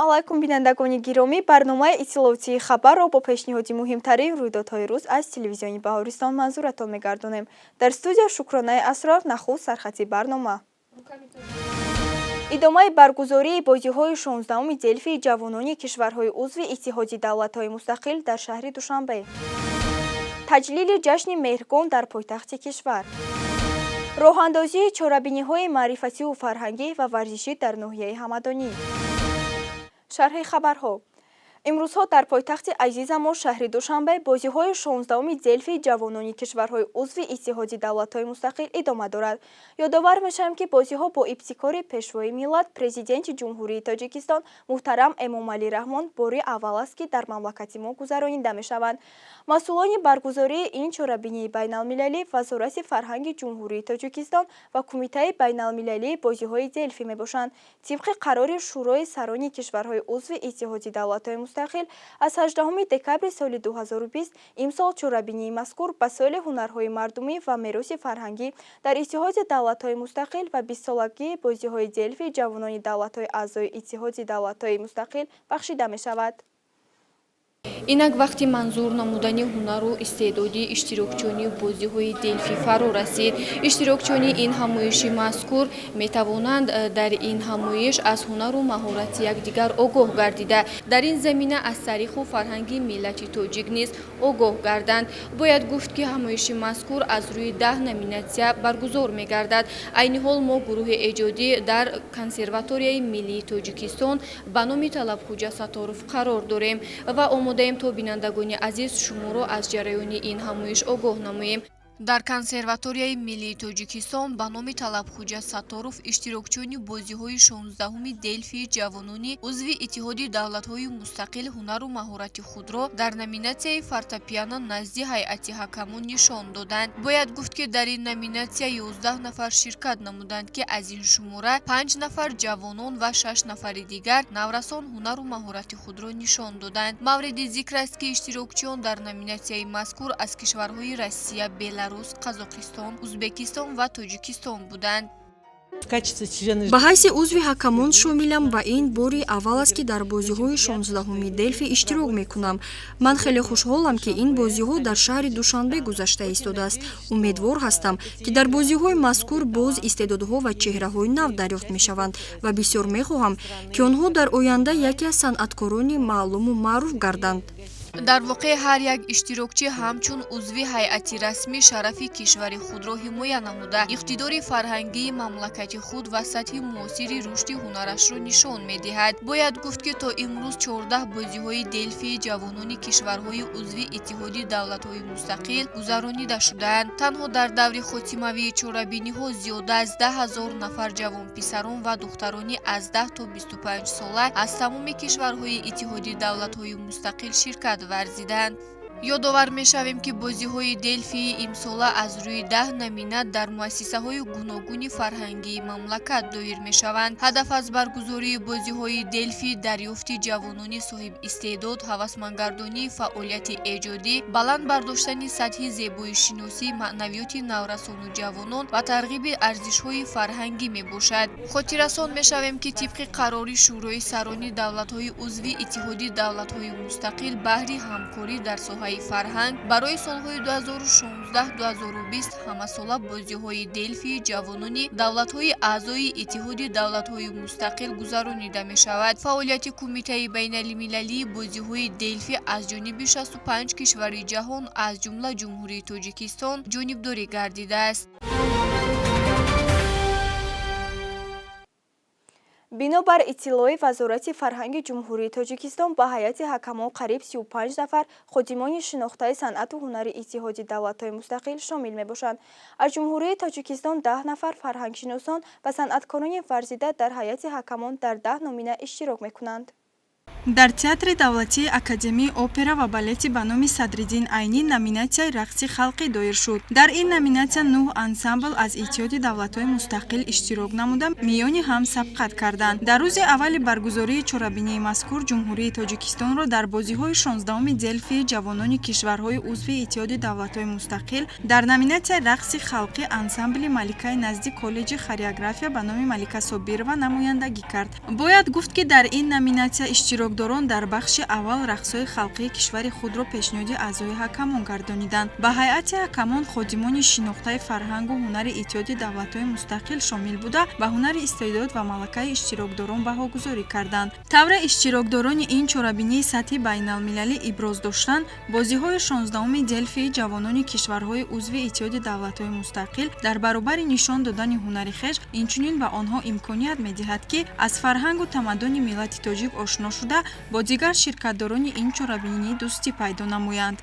алайкум бинандагони гиромӣ, барномаи итилоотии хабарро бо пешниҳоди муҳимтарин рӯйдодҳои рӯз аз телевизиони Баҳористон манзуратон мегардонем. Дар студия Шукронаи Асрор, нахуст сархати барнома. идомаи баргузории бозиҳои 16-уми делфии ҷавонони кишварҳои узви иттиҳоди давлатҳои мустақил дар шаҳри Душанбе. таҷлили ҷашни меҳргон дар пойтахти кишвар. роҳандозии чорабиниҳои маърифативу фарҳангӣ ва варзишӣ дар ноҳияи ҳамадонӣ. шарҳи хабарҳо. имрӯзҳо дар пойтахти азизамо шаҳри Душанбе бозиҳои 16-уми делфии ҷавонони кишварҳои узви иттиҳоди давлатҳои мустақил идома дорад. ёдовар мешавем, ки бозиҳо бо ибтикори пешвои миллат президенти ҷумҳурии Тоҷикистон муҳтарам Эмомалӣ Раҳмон бори аввал аст, ки дар мамлакати мо гузаронида мешаванд. масъулони баргузории ин чорабинии байналмилалӣ Вазорати фарҳанги ҷумҳурии Тоҷикистон ва Кумитаи байналмилалии бозиҳои делфӣ мебошанд. тибқи қарори шӯрои сарони кишварҳои узви иттиҳоди давлатҳои мустақил аз 18 декабри соли 2020 имсол чорабинии мазкур ба соли ҳунарҳои мардумӣ ва мероси фарҳангӣ дар иттиҳоди давлатҳои мустақил ва 20-солагии бозиҳои делфии ҷавонони давлатҳои аъзои иттиҳоди давлатҳои мустақил бахшида мешавад. инак вақти манзур намудани ҳунару истеъдоди иштирокчиёни бозиҳои делфӣ фаро расид. иштирокчиёни ин ҳамоиши мазкур метавонанд дар ин ҳамоиш аз ҳунару маҳорати якдигар огоҳ гардида, дар ин замина аз таъриху фарҳанги миллати тоҷик низ огоҳ гарданд. бояд гуфт, ки ҳамоиши мазкур аз рӯи 10 номинатсия баргузор мегардад. айни ҳол мо гурӯҳи эҷодӣ дар консерваторияи миллии Тоҷикистон ба номи Талабхоҷа Сатторов қарор дорем ва омодаем то бинандагони азиз шуморо аз ҷараёни ин ҳамоиш огоҳ намоем. дар консерваторияи миллии Тоҷикистон ба номи Талабхоҷа Сатторов иштирокчиёни бозиҳои 16-уми делфии ҷавонони узви иттиҳоди давлатҳои мустақил ҳунару маҳорати худро дар номинатсияи фортепиано назди ҳайати ҳакамон нишон доданд. бояд гуфт, ки дар ин номинатсия 11 нафар ширкат намуданд, ки аз ин шумора 5 нафар ҷавонон ва 6 нафари дигар наврасон ҳунару маҳорати худро нишон доданд. мавриди зикр аст, ки иштирокчиён дар номинатсияи мазкур аз кишварҳои Россия, Беларус, Қазоқистон, Узбекистон ва Тоҷикистон буданд. ба ҳайси узви ҳакамон шомилам ва ин бори аввал аст, ки дар бозиҳои 16-уми делфӣ иштирок мекунам. ман хеле хушҳолам, ки ин бозиҳо дар шаҳри Душанбе гузашта истодааст. умедвор ҳастам, ки дар бозиҳои мазкур боз истеъдодҳо ва чеҳраҳои нав дарёфт мешаванд ва бисёр мехоҳам, ки онҳо дар оянда яке аз санъаткорони маълуму маъруф гарданд. дар воқеъ ҳар як иштирокчӣ ҳамчун узви ҳайати расмӣ шарафи кишвари худро ҳимоя намуда, иқтидори фарҳангии мамлакати худ ва сатҳи муосири рушди ҳунарашро нишон медиҳад. бояд гуфт, ки то имрӯз 14 бозиҳои делфии ҷавонони кишварҳои узви иттиҳоди давлатҳои мустақил гузаронида шудаанд. танҳо дар даври хотимавии чорабиниҳо зиёда аз 10 000 нафар ҷавонписарон ва духтарони аз 10 то 25 сола аз тамоми кишварҳои иттиҳоди давлатҳои мустақил ширкат варзиданд. ёдовар мешавем, ки бозиҳои делфии имсола аз рӯи 10 номинат дар муассисаҳои гуногуни фарҳангии мамлакат доир мешаванд. ҳадаф аз баргузории бозиҳои делфӣ дарёфти ҷавонони соҳибистеъдод, ҳавасмандгардонии фаъолияти эҷодӣ, баланд бардоштани сатҳи зебоишиносӣ, маънавиёти наврасону ҷавонон ва тарғиби арзишҳои фарҳангӣ мебошад. хотиррасон мешавем, ки тибқи қарори шӯрои сарони давлатҳои узви иттиҳоди давлатҳои мустақил баҳри ҳамкорӣ дар соҳаи фарҳанг барои солҳои 2016-2020 ҳамасола бозиҳои делфии ҷавонони давлатҳои аъзои иттиҳоди давлатҳои мустақил гузаронида мешавад. фаъолияти Кумитаи байналмилалии бозиҳои делфӣ аз ҷониби 65 кишвари ҷаҳон аз ҷумла ҷумҳурии Тоҷикистон ҷонибдорӣ гардидааст. бинобар иттилои Вазорати фарҳанги ҷумҳурии Тоҷикистон ба ҳайати ҳакамон қариб 35 нафар ходимони шинохтаи санъату ҳунари иттиҳоди давлатҳои мустақил шомил мебошанд. аз ҷумҳурии Тоҷикистон 10 нафар фарҳангшиносон ва санъаткорони варзида дар ҳайати ҳакамон дар 10 номина иштирок мекунанд. дар театри давлатии академияи опера ва балети ба номи Садриддин Айнӣ номинатсияи рақси халқӣ доир шуд. Дар ин номинатсия 9 ансамбл аз Иттиҳоди давлатҳои мустақил иштирок намуда миёни ҳам сабқат карданд. Дар рӯзи аввали баргузории чорабинии мазкур Ҷумҳурии Тоҷикистонро дар бозиҳои 16-уми Делфии ҷавонони кишварҳои узви Иттиҳоди давлатҳои мустақил дар номинатсияи рақси халқӣ ансамбли Маликаи назди коллеҷи хореография ба номи Малика Собирова намояндагӣ кард. Бояд гуфт ки дар ин номинатсия иштирокдорон дар бахши аввал рақсҳои халқии кишвари худро пешниҳоди аъзои ҳакамон гардониданд. Ба ҳайати ҳакамон ходимони шинохтаи фарҳангу ҳунари Иттиҳоди давлатҳои мустақил шомил буда ба ҳунари истеъдод ва малакаи иштирокдорон баҳогузорӣ карданд. Тавре иштирокдорони ин чорабинии сатҳи байналмилалӣ иброз доштанд, бозиҳои 16-уми Делфии ҷавонони кишварҳои узви Иттиҳоди давлатҳои мустақил дар баробари нишон додани ҳунари хеш инчунин ба онҳо имконият медиҳад ки аз фарҳангу тамаддуни миллати тоҷик ошно шуда бо дигар ширкатдорони ин чорабинӣ дӯстӣ пайдо намоянд.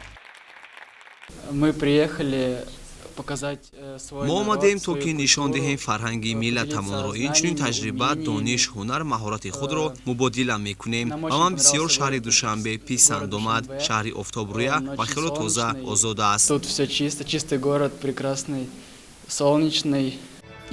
мо омадем то ки нишон диҳем фарҳанги миллатамонро, инчунин таҷриба, дониш, ҳунар, маҳорати худро мубодила мекунем. Ва ман бисёр шаҳри Душанбе писанд омад. Шаҳри офтобрӯя ва хело тоза, озод аст.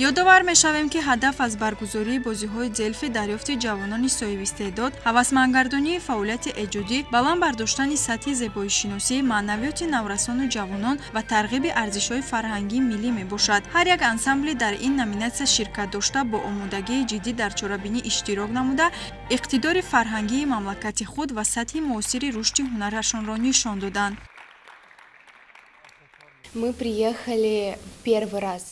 Ёдовар мешавем ки ҳадаф аз баргузории бозиҳои Делфи дарёфти ҷавонони соҳибистеъдод, ҳавасмандгардонии фаъолияти эҷодӣ, баланд бардоштани сатҳи зебоишиносӣ, маънавиёти наврасону ҷавонон ва тарғиби арзишҳои фарҳангии миллӣ мебошад. Ҳар як ансамбли дар ин номинатсия ширкат дошта бо омодагии ҷиддӣ дар чорабинӣ иштирок намуда, иқтидори фарҳангии мамлакати худ ва сатҳи муосири рушди ҳунарашонро нишон доданд. Мы приехали первый раз.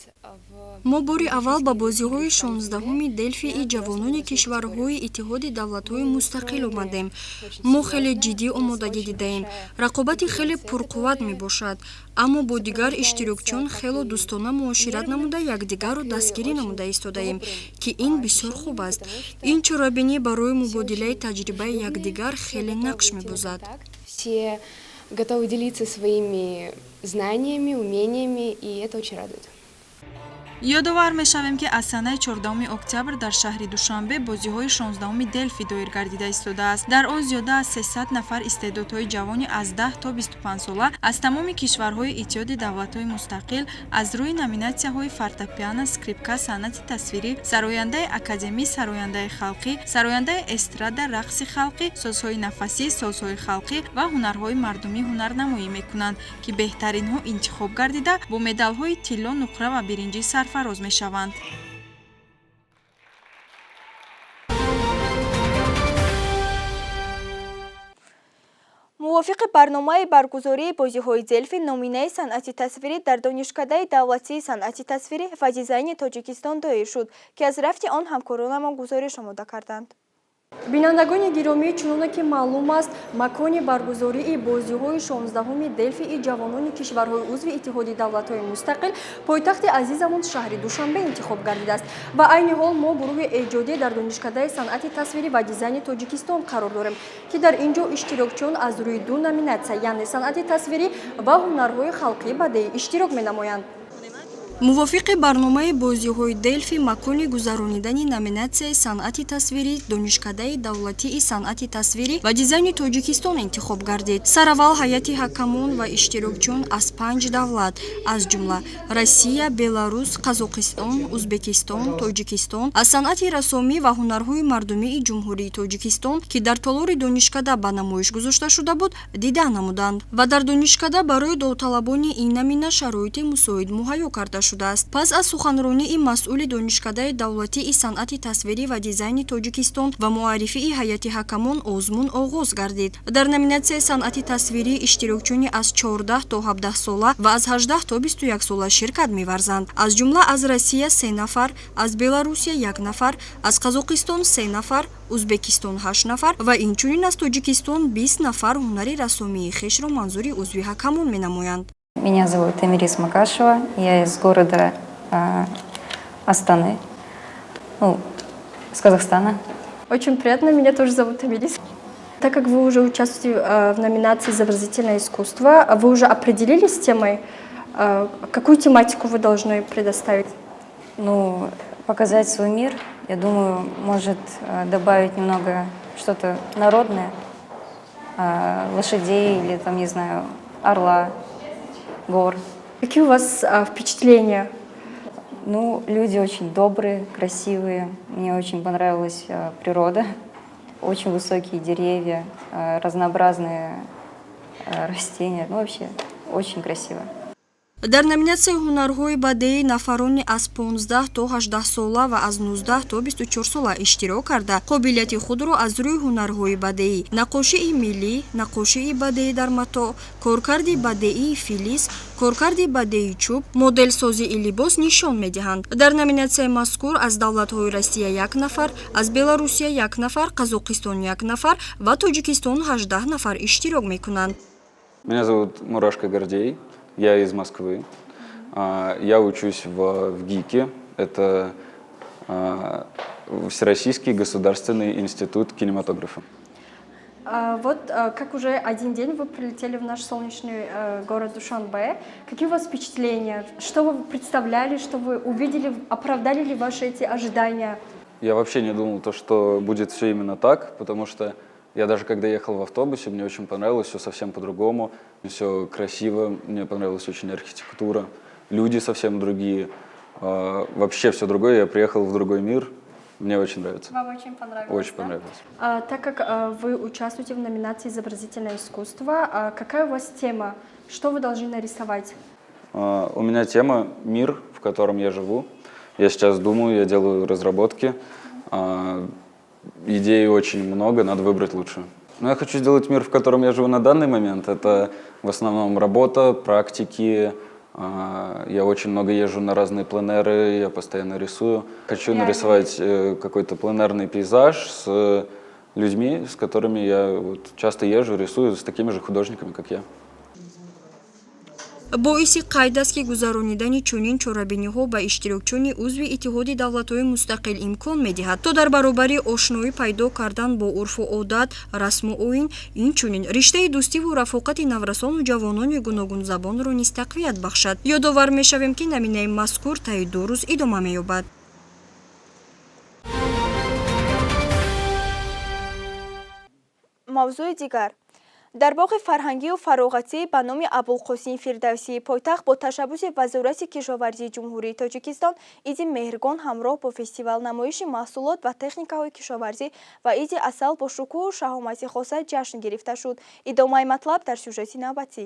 мо бори аввал ба бозиҳои 16-уми Делфии ҷавонони кишварҳои Иттиҳоди давлатҳои мустақил омадем. Мо хеле ҷиддӣ омодагӣ дидаем. Рақобати хеле пурқувват мебошад, аммо бо дигар иштирокчиён хело дӯстона муошират намуда якдигарро дастгирӣ намуда истодаем, ки ин бисёр хуб аст. Ин чорабинӣ барои мубодилаи таҷрибаи якдигар хеле нақш мебозад. Все готовы делиться своими знаниями, умениями, и это очень радует. Ёдовар мешавем ки аз санаи 14 октябр дар шаҳри Душанбе бозиҳои 16-уми Делфи доир гардида истодааст. Дар он зиёда аз 300 нафар истеъдодҳои ҷавони аз 10 то 25 сола аз тамоми кишварҳои Иттиҳоди давлатҳои мустақил аз рӯи номинатсияҳои фортепиано, скрипка, санъати тасвирӣ, сарояндаи академӣ, сарояндаи халқӣ, сарояндаи эстрада, рақси халқӣ, созҳои нафасӣ, созҳои халқӣ ва ҳунарҳои мардумӣ ҳунарнамоӣ мекунанд, ки беҳтаринҳо интихоб гардида бо медалҳои тилло, нуқра ва биринҷӣ сарфароз мешаванд. мувофиқи барномаи баргузории бозиҳои Делфи, номинаи санъати тасвирӣ дар Донишкадаи давлатии санъати тасвирӣ ва дизайни Тоҷикистон доир шуд, ки аз рафти он ҳамкоронамон гузориш омода карданд. бинандагони гиромӣ, чуноне ки маълум аст, макони баргузории бозиҳои 16-уми Делфии ҷавонони кишварҳои узви Иттиҳоди давлатҳои мустақил пойтахти азизамон шаҳри Душанбе интихоб гардидааст. Ба айни ҳол мо гурӯҳи эҷодӣ дар Донишкадаи санъати тасвирӣ ва дизайни Тоҷикистон қарор дорем, ки дар ин ҷо иштирокчиён аз рӯи ду номинатсия, яъне санъати тасвирӣ ва ҳунарҳои халқӣ бадеӣ иштирок менамоянд. мувофиқи барномаи бозиҳои Делфи, макони гузаронидани номинатсияи санъати тасвирӣ Донишкадаи давлатии санъати тасвирӣ ва дизайни Тоҷикистон интихоб гардид. Сараввал ҳайати ҳакамон ва иштирокчиён аз 5 давлат, аз ҷумла Россия, Беларус, Қазоқистон, Узбекистон, Тоҷикистон, аз санъати расомӣ ва ҳунарҳои мардумии Ҷумҳурии Тоҷикистон, ки дар толори Донишкада ба намоиш гузошта шуда буд, дида намуданд ва дар Донишкада барои довталабони ин намина шароити мусоид муҳайё карда шудааст. Пас аз суханронии масъули Донишкадаи давлатии санъати тасвирӣ ва дизайни Тоҷикистон ва муаррифии ҳайати ҳакамон озмун оғоз гардид. Дар номинатсияи санъати тасвирӣ иштирокчиёни аз 14 то 17 сола ва аз 18 то 21 сола ширкат меварзанд. Аз ҷумла аз Россия 3 нафар, аз Беларусия 1 нафар, аз Қазоқистон 3 нафар, Узбекистон 8 нафар ва инчунин аз Тоҷикистон 20 нафар ҳунари расомии хешро манзури узви ҳакамон менамоянд. Меня зовут Эмирис Макашева, я из города Астаны, с Казахстана. Очень приятно, меня тоже зовут Эмирис. Так как вы уже участвуете в номинации «Изобразительное искусство», вы уже определились с темой, какую тематику вы должны предоставить? Показать свой мир Я думаю, может добавить немного что-то народное, лошадей или там, не знаю, орла, гор. Какие у вас впечатления? Ну, люди очень добрые, красивые. Мне очень понравилась природа. Очень высокие деревья, разнообразные растения. Ну, вообще, очень красиво. дар номинатсияи ҳунарҳои бадеӣ нафарони аз 15 то 18 сола ва аз 19 то 24 сола иштирок карда қобилияти худро аз рӯи ҳунарҳои бадеӣ, нақошии миллӣ, нақошии бадеӣ дар матоъ, коркарди бадеии филис, коркарди бадеии чӯб, моделсозии либос нишон медиҳанд. дар номинатсияи мазкур аз давлатҳои Россия 1 нафар, аз Беларусия 1 нафар, Қазоқистон 1 нафар ва Тоҷикистон 18 нафар иштирок мекунанд. Меня зовут Мурашко Гордей. Я из Москвы. Я учусь в ГИКе. Это Всероссийский государственный институт кинематографа. Вот как уже один день вы прилетели в наш солнечный город Душанбе. Какие у вас впечатления? Что вы представляли, что вы увидели? Оправдали ли ваши эти ожидания? Я вообще не думал, что будет все именно так, потому что я даже когда ехал в автобусе, мне очень понравилось, все совсем по-другому, все красиво, мне понравилась очень архитектура, люди совсем другие, вообще все другое, я приехал в другой мир, мне очень нравится. Вам очень понравилось? Очень да? понравилось. Так как вы участвуете в номинации «Изобразительное искусство», какая у вас тема? Что вы должны нарисовать? У меня тема «Мир, в котором я живу». Я сейчас думаю, я делаю разработки. Идей очень много, надо выбрать лучшую. Но я хочу сделать мир, в котором я живу на данный момент. Это в основном работа, практики. Я очень много езжу на разные пленеры, я постоянно рисую. Хочу нарисовать какой-то пленерный пейзаж с людьми, с которыми я часто езжу, рисую, с такими же художниками, как я. боиси қайд аст ки гузаронидани чунин чорабиниҳо ба иштирокчони узви иттиҳоди давлатҳои мустақил имкон медиҳад то дар баробари ошноӣ пайдо кардан бо урфу одат, расму оин, инчунин риштаи дӯстиву рафоқати наврасону ҷавонони гуногунзабонро низ тақвият бахшад. ёдовар мешавем ки наминаи мазкур таи 2 рӯз идома меёбад. мавзӯи дигар дар боғи фарҳангию фароғатӣ ба номи Абулқосим Фирдавсии пойтахт бо ташаббуси Вазорати кишоварзии Ҷумҳурии Тоҷикистон Иди Меҳргон ҳамроҳ бо фестивал намоиши маҳсулот ва техникаҳои кишоварзӣ ва Иди Асал бо шукӯҳу шаҳомати хоса ҷашн гирифта шуд. Идомаи матлаб дар сюжети навбатӣ.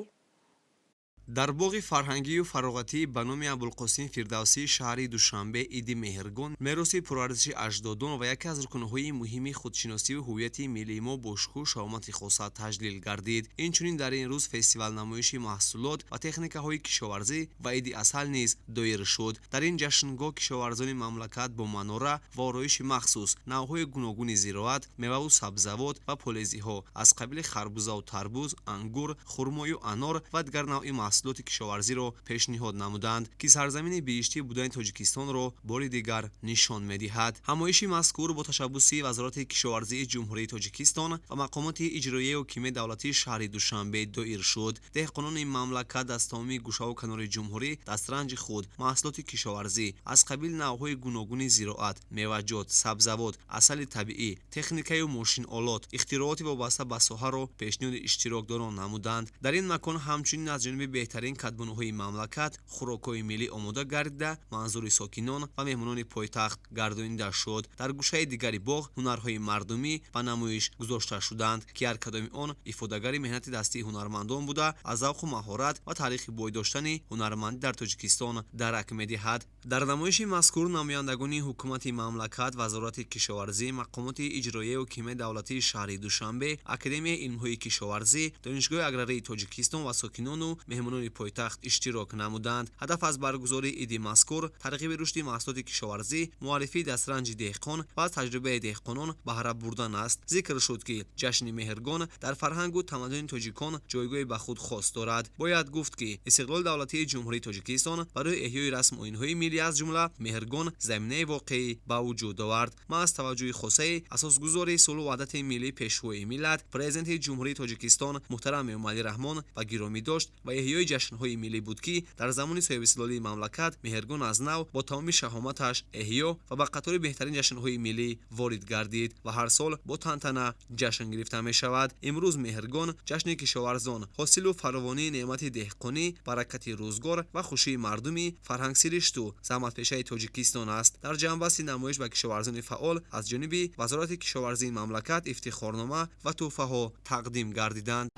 дар боғи фарҳангию фароғатӣ ба номи Абулқосим Фирдавсии шаҳри Душанбе Иди Меҳргон мероси пурарзиши аҷдодон ва яке аз рукнҳои муҳими худшиносиву ҳуввияти миллии мо бо шукӯҳ шаҳомати хоса таҷлил гардид. Инчунин дар ин рӯз фестивал намоиши маҳсулот ва техникаҳои кишоварзӣ ва Иди Асал низ доир шуд. дар ин ҷашнгоҳ кишоварзони мамлакат бо манора ва ороиши махсус навъҳои гуногуни зироат, меваву сабзавот ва полезиҳо аз қабили харбузаву тарбуз, ангур, хурмою анор ва дигар навъи маҳсулоти кишоварзиро пешниҳод намуданд ки сарзамини биҳиштии будани Тоҷикистонро бори дигар нишон медиҳад. ҳамоиши мазкур бо ташаббуси Вазорати кишоварзии Ҷумҳурии Тоҷикистон ва мақомоти иҷроияи ҳукумати давлатии шаҳри Душанбе доир шуд. деҳқонони мамлакат аз тамоми гӯшаву канори ҷумҳурӣ дастранҷи худ маҳсулоти кишоварзӣ аз қабили навъҳои гуногуни зироат, меваҷот, сабзавот, асали табиӣ, техникаю мошинолот, ихтирооти вобаста ба соҳаро пешниҳоди иштирокдорон намуданд. дар ин макон ҳамчунин аз ҷониби беҳтарин кадбонҳои мамлакат хӯрокҳои миллӣ омода гардида манзури сокинон ва меҳмонони пойтахт гардонида шуд. дар гӯшаи дигари боғ ҳунарҳои мардумӣ ба намоиш гузошта шуданд ки ҳар кадоми он ифодагари меҳнати дастии ҳунармандон буда аз завқу маҳорат ва таърихи бой доштани ҳунармандӣ дар Тоҷикистон дарак медиҳад. дар намоиши мазкур намояндагони ҳукумати мамлакат, Вазорати кишоварзӣ, мақомоти иҷроияи ҳукумати давлатии шаҳри Душанбе, Академияи илмҳои кишоварзӣ, Донишгоҳи аграрии Тоҷикистон ва сокинону меҳмонони пойтахт иштирок намуданд. ҳадаф аз баргузории иди мазкур тарғиби рушди маҳсулоти кишоварзӣ, муаррифии дастранҷи деҳқон ва аз таҷрибаи деҳқонон баҳра бурдан аст. зикр шуд ки ҷашни Меҳргон дар фарҳангу тамаддуни тоҷикон ҷойгоҳи ба худ хос дорад. бояд гуфт ки истиқлоли давлатии Ҷумҳурии Тоҷикистон барои эҳёи расму оинҳои миллӣ аз ҷумла Меҳргон заминаи воқеӣ ба вуҷуд овард. ман аз таваҷҷӯҳи хосаи асосгузори сулҳу ваҳдати миллӣ пешвои миллат президенти Ҷумҳурии Тоҷикистон муҳтарам Эмомалӣ Раҳмон ба гиромӣ дошт ва эҳёи احیای جشن‌های ملی بود که در زمان صاحب‌استقلالی مملکت مهرگان از نو با تمام شهامتش احیا و به قطار بهترین جشن‌های ملی وارد گردید و هر سال با تنتنه جشن گرفته می‌شود. امروز مهرگان جشن کشاورزان، حاصل و فراوانی نعمت دهقانی، برکت روزگار و خوشی مردمی فرهنگ سرشت و زحمت‌پیشه تاجیکستان است. در جنبش نمایش به کشاورزان فعال از جانب وزارت کشاورزی مملکت افتخارنامه و تحفه‌ها تقدیم گردیدند.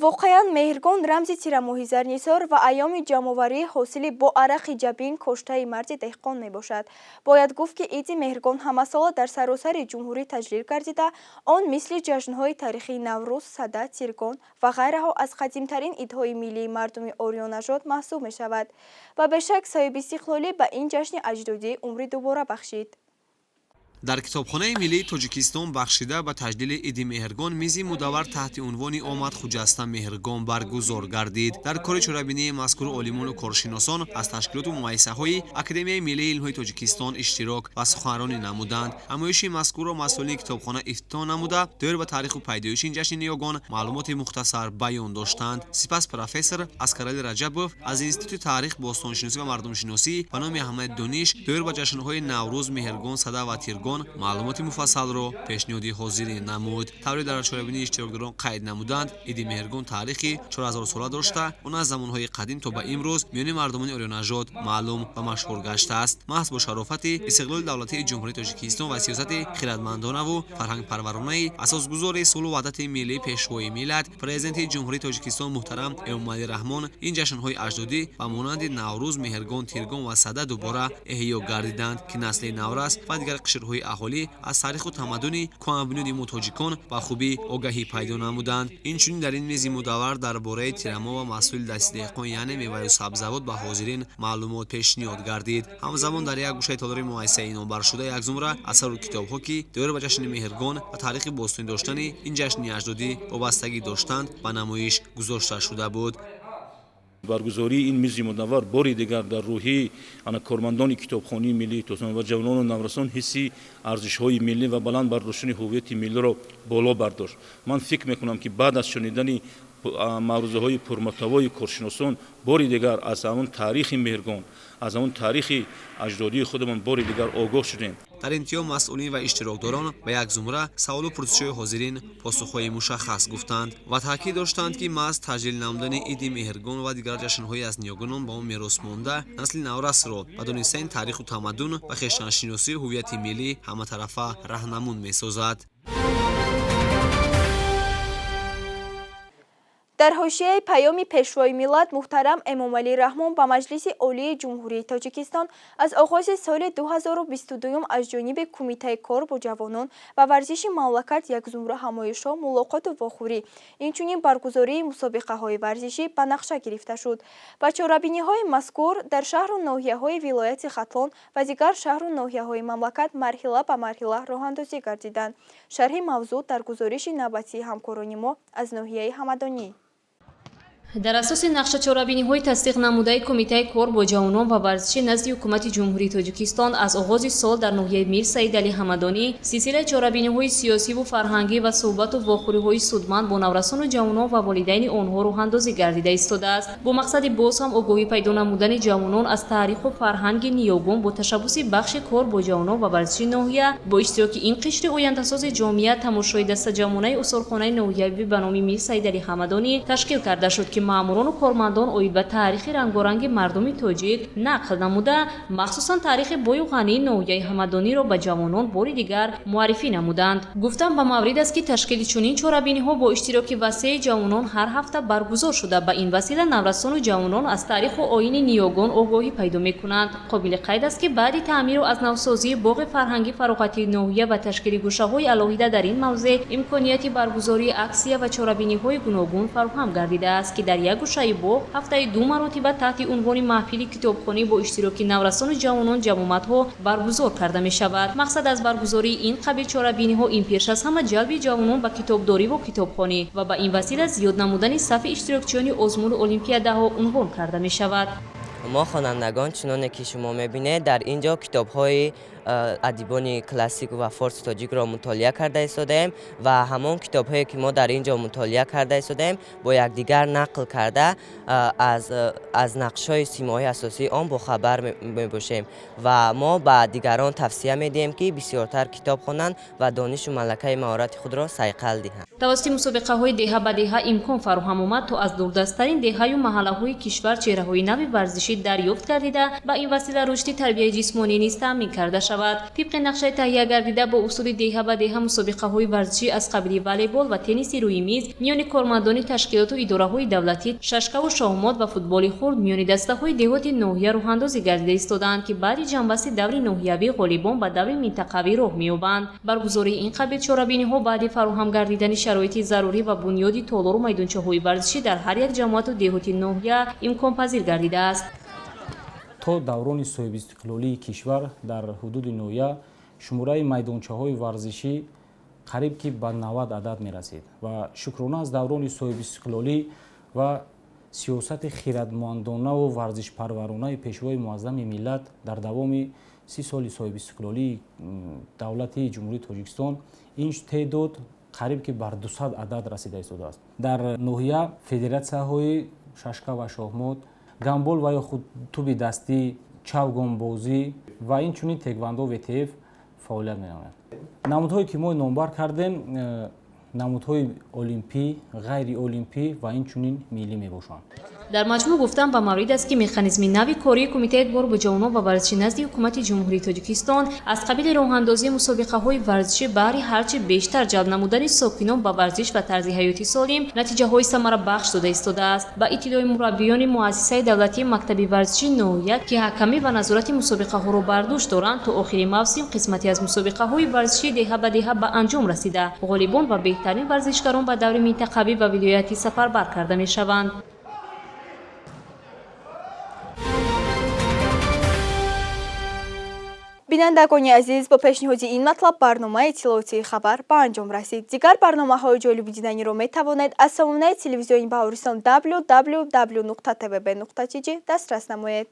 واقعا مهرگان رمزی تیرماهی زرنیسار و ایام جمع‌آوری حاصل با عرق جبین کشته مرد دهقان می باشد. باید گفت که عید مهرگان همه ساله در سراسر جمهوری تجلیل گردیده، آن مثل جشن‌های تاریخی نوروز، سده، تیرگان و غیرها از قدیم‌ترین عیدهای ملی مردم آریان نژاد محسوب می شود و به شک صاحب استقلالی به این جشن اجدادی عمری دوباره بخشید. در کتابخانه ملی تاجیکستان بخشیده به تجلیل عید مهرگان میزی مدور تحت عنوان آمد خجسته مهرگان برگزار گردید. در کار چرابینی مذکور عالمان و کارشناسان از تشکیلات و مؤسسه‌های اکادمی ملی علم‌های تاجیکستان اشتراک و سخنرانی نمودند. نمایش مذکور را مسئولین کتابخانه افتتاح نموده دایر به تاریخ و پیدایش این جشن نیاگان معلومات مختصر بیان داشتند. سپس پروفسور اسکرعلی رجبوف از انستیتوت تاریخ، باستانشناسی و مردم شناسی به نام احمد دانش دایر به جشن‌های نوروز، مهرگان، سده و تیرگان معلومات مفصل را پیشنهادی حاضرین نمود. طوری در چرابینی اشتراکداران قید نمودند عید مهرگان تاریخی 4000 ساله داشته، اون از زمانهای قدیم تا به امروز میان مردمان آریان نژاد معلوم و مشهور گشته است. محض با شرافت استقلال دولتی جمهوری تاجیکستان و سیاست خردمندانه و فرهنگ پرورانه اساسگذار صلح و وحدت ملی پیشوای ملت پرزیدنت جمهوری تاجیکستان محترم امامعلی رحمان این جشن‌های اجدادی و مانند نوروز، مهرگان، تیرگان و سده دوباره احیا گردیدند که نسل نورس و دیگر قشرهای اهالی از تاریخ و تمدن کهن‌بنیاد متاجیکان با خوبی آگاهی پیدا نمودند. اینچنین در این میز مدور درباره تیرما و مسئول دست دهقان یعنی میوه و سبزیجات به حاضرین معلومات پیشنهاد گردید. همزمان در یک گوشه تالار مؤسسه نامبر شده یک زمره اثر و کتاب‌ها که دایر به جشن مهرگان و تاریخ باستانی داشتن این جشن اجدادی وابستگی داشتند به نمایش گذاشته شده بود. برگزاری این میز مدور باری دیگر در روحی کارمندان کتابخانه ملی توسن و جوانان و نورسان حسی ارزش‌های ملی و بلند برداشتن هویت ملی را بالا برداشت. من فکر میکنم که بعد از شنیدن معروضه‌های پرمحتوای کارشناسان باری دیگر از همون تاریخ مهرگان، از همون تاریخ اجدادی خودمان باری دیگر آگاه شدیم. در انتها مسئولین و اشتراکداران به یک زمره سوال و پرسش‌های حاضرین پاسخ‌های مشخص گفتند و تاکید داشتند که محض تجلیل نمودن عید مهرگان و دیگر جشن‌های از نیاگانان با میراث مانده نسل نورس را به دانستن تاریخ و تمدن و خویشتن‌شناسی هویت ملی همه طرفه راهنمون می‌سازد. در حاشیه پیام پیشوای ملت محترم امامعلی رحمان به مجلس عالی جمهوری تاجیکستان از آغاز سال 2022 از جانب کمیته کار با جوانان و ورزش مملکت یک زمره همایش‌ها، ملاقات و واخوری، اینچنین برگزاری مسابقه‌های ورزشی به نقشه گرفته شد و چاره‌بینی‌های مذکور در شهر و ناحیه‌های ولایت ختلان و دیگر شهر و ناحیه‌های مملکت مرحله به مرحله راه‌اندازی گردیدند. شرح موضوع در گزارش نوبتی همکاران ما از ناحیه همدانی. در اساس نقشه چاره‌بینی‌های تصدیق نموده کمیته کار با جوانان و ورزش نزد حکومت جمهوری تاجیکستان از آغاز سال در ناحیه میر سید علی حمدانی سلسله چاره‌بینی‌های سیاسی و فرهنگی و صحبت و واخوری‌های سودمند با نورسان و جوانان و والدین آنها راه‌اندازی گردیده ایستاده است با مقصد باز هم آگاهی پیدا نمودن جوانان از تاریخ و فرهنگ نیاگان با تشبث بخش کار با جوانان و ورزش ناحیه با اشتراک این قشر آینده‌ساز جامعه تماشای دست جوانای اصولخانه ناحیوی به نام میر سید علی حمدانی تشکیل کرده شد که ماموران و کارمندان اوید به تاریخ رنگارنگ مردم تاجیک نقل نموده مخصوصا تاریخ بوی و غنی ناحیه همدانی را به جوانان باری دیگر معرفی نمودند. گفتم به مورد است که تشکیل چنین چاره‌بینی‌ها با اشتراک وسیع جوانان هر هفته برگزار شده به این وسیله نورسان و جوانان از تاریخ و آیین نیاگان آگاهی پیدا می‌کنند. قابل قید است که بعد تعمیر و از نوسازی باغ فرهنگی فراغتی ناحیه و تشکیل گوشه‌های علاهیده در این موضع امکانیت برگزاری عکسیه و چاره‌بینی‌های گوناگون فراهم گردیده است که در یک گوشه باغ هفته 2 مرتبه تحت عنوان محفل کتابخوانی با اشتراک نورسان و جوانان جمعیت‌ها برگزار کرده می‌شود. مقصد از برگزاری این قبیل چاره‌بینی‌ها این پیش از همه جلب جوانان به کتابداری و کتابخوانی و به این وسیله زیاد نمودن صف اشتراکچیان آزمون المپیادها عنوان کرده می‌شود. ما خوانندگان چنانه که شما می‌بینید در اینجا کتاب‌های ادیبان کلاسیک و فارسی تاجیک را مطالعه کرده ایستادیم و همان کتاب‌هایی که ما در اینجا مطالعه کرده ایستادیم با یکدیگر نقل کرده از نقش‌های سیمایی اساسی آن با خبر می‌باشیم و ما به دیگران توصیه می‌دهیم که بسیارتر کتاب خوانند و دانش و ملکه مهارت خود را صیقل دهند. توسط مسابقه‌های دهه به دهه امکان فراهم آمد تا از دوردست‌ترین دهه‌های و محله‌های کشور چهره‌های نوی ورزشی دریافت گردیده و این وسیله رشد تربیت جسمانی نیز تامین کرده شود. طبق نقشه تهیه گردیده با اصول دهه به دهه مسابقه‌های ورزشی از قبیل والیبال و تنیس روی میز میان کارمندان تشکیلات و اداره‌های دولتی، ششکه و شاهمات و فوتبال خرد میان دسته‌های دهات ناحیه راه‌اندازی گردیده ایستادند که بعد جنبست دور ناحیوی غالبان به دور منطقوی راه می‌یابند. برگزاری این قبیل چهاربینی‌ها بعد فراهم گردیدن شرایط ضروری و بنیادی تالار و میدانچه‌های ورزشی در هر یک جماعت و دهات ناحیه امکان پذیر گردیده است. تا دوران صاحب استقلالی کشور در حدود ناحیه شماره میدانچه‌های ورزشی قریب که به 90 عدد می‌رسید و شکرانه از دوران صاحب استقلالی و سیاست خیرتمندانه و ورزش پرورانه پیشوای معظم ملت در دوام 30 سال صاحب استقلالی دولت جمهوری تاجیکستان این تعداد قریب که بر 200 عدد رسیده است. در ناحیه فدراسیاهای ششکه و شاهمات، گامبول و یا خود توپ دستی، چاوگان بازی و این چنین تکواندو و تیف فعالیت می‌نمایند. نمودهایی که ما نامبر کردیم نمودهای المپی، غیر المپی و این چنین ملی میباشند. در مجموع گفتم به مورد است که مکانیزم نوی کاری کمیته کار با جوانان و ورزشی نزد حکومت جمهوری تاجیکستان از قبیل راه‌اندازی مسابقه‌های ورزشی برای هرچه بیشتر جلب نمودن ساکنان به ورزش و طرز حیاتی سالم نتیجه‌های ثمره بخش داده ایستاده است. با ابتدای مربیان مؤسسه دولتی مکتب ورزشی ناحیه که حکمی و نظارت مسابقه‌ها را بر دوش دارند تا آخرین موسم قسمتی از مسابقه‌های ورزشی دهه به دهه به انجام رسیده. غالبان و بهترین ورزشکاران به دور منطقوی و ولایتی سفربر کرده می‌شوند. бинандагони азиз бо пешниҳоди ин матлаб барномаи иттилоотии хабар ба анҷом расид. Дигар барномаҳои ҷолиби диданиро метавонед аз сомонаи телевизиони Баҳористон www.tvb.tg дастрас намоед.